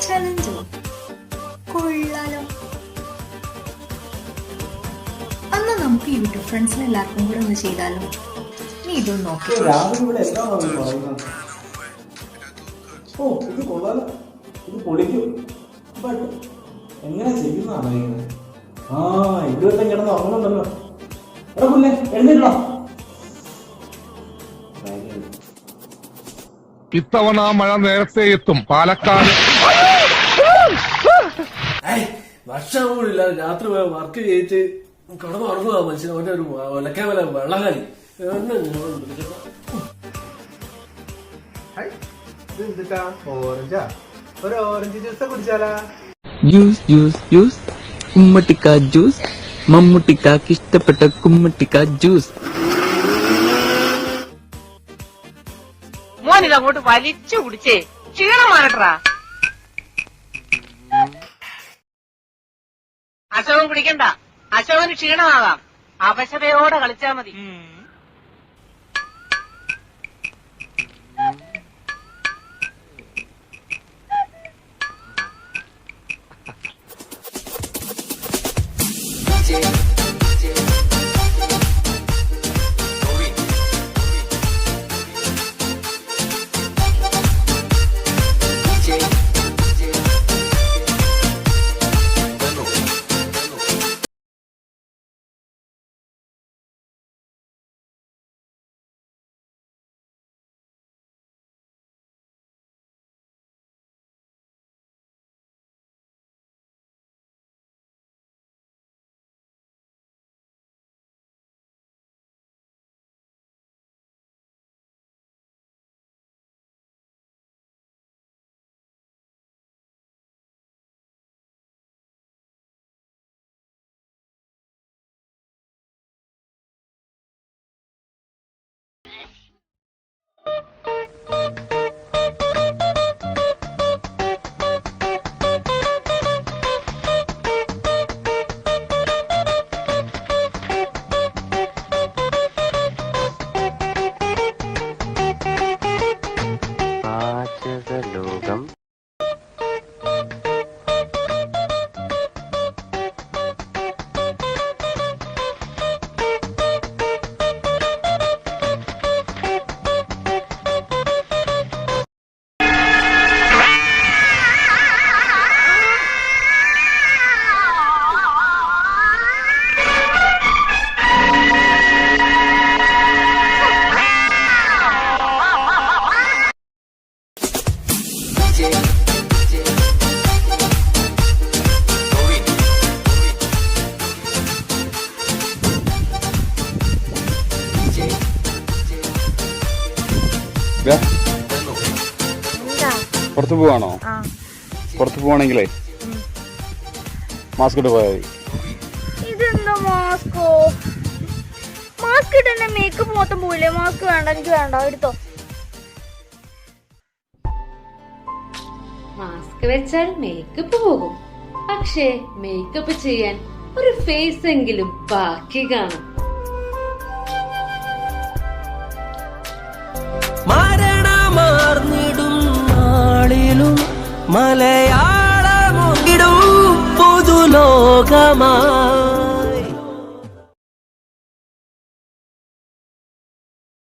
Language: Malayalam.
ചലഞ്ചോ കൊള്ളാലോ. അന്ന് നമുക്ക് ഈ യൂട്യൂബ് ഫ്രണ്ട്സിന് എല്ലാവർക്കും കൂടെ ഒന്ന് ചെയ്താലോ. നീ ഇതൊന്ന് നോക്കി. എങ്ങനെ ചെയ്യുന്നതാണ് ഇതുവരെ കിടന്ന് ഉറങ്ങുന്നുണ്ടല്ലോ. എടാ പുല്ലേ എഴുന്നേറ്റോ. ഇത്തവണ മഴ നേരത്തെ എത്തും. പാലക്കാട് വർഷം കൂടില്ല. രാത്രി വർക്ക് ചെയ്തിട്ട് കിടന്ന് ഉറങ്ങുക മനുഷ്യൻ. അവന്റെ ഒരു ഒലക്കേവല വെള്ളകാലി. ഓറഞ്ച് ജ്യൂസ് കുടിച്ചാലാ? ജ്യൂസ് ജ്യൂസ് ജ്യൂസ് കുമ്മട്ടിക്ക ജ്യൂസ്. മമ്മൂട്ടിക്കാക്ക് ഇഷ്ടപ്പെട്ട കുമ്മട്ടിക്ക ജ്യൂസ്. മോനിതങ്ങോട്ട് വലിച്ചു കുടിച്ചേ ക്ഷീണം മാറട്ടാ. അശോകൻ കുടിക്കണ്ട. അശോകന് ക്ഷീണമാകാം. അവശതയോടെ കളിച്ചാ മതി. ലോകം പുറത്തു പോവാണോ? പുറത്തു പോവാണെങ്കിലേ മാസ്ക് ഇട്ട് പോയാൽ മതി. ഇതെന്താ മാസ്കോ? മാസ്ക് ഇട്ടെ മേക്കപ്പ് മൊത്തം പോയില്ലേ? മാസ്ക് വേണ്ട, എനിക്ക് വേണ്ട, എടുത്തോ. മാസ്ക് വെച്ചാൽ മേക്കപ്പ് പോകും. പക്ഷേ മേക്കപ്പ് ചെയ്യാൻ ഒരു ഫേസ് എങ്കിലും ബാക്കി കാണും. മരണമാർന്നിടും നാളിലും മലയാളമൊന്നിടും പുതുലോകമാ.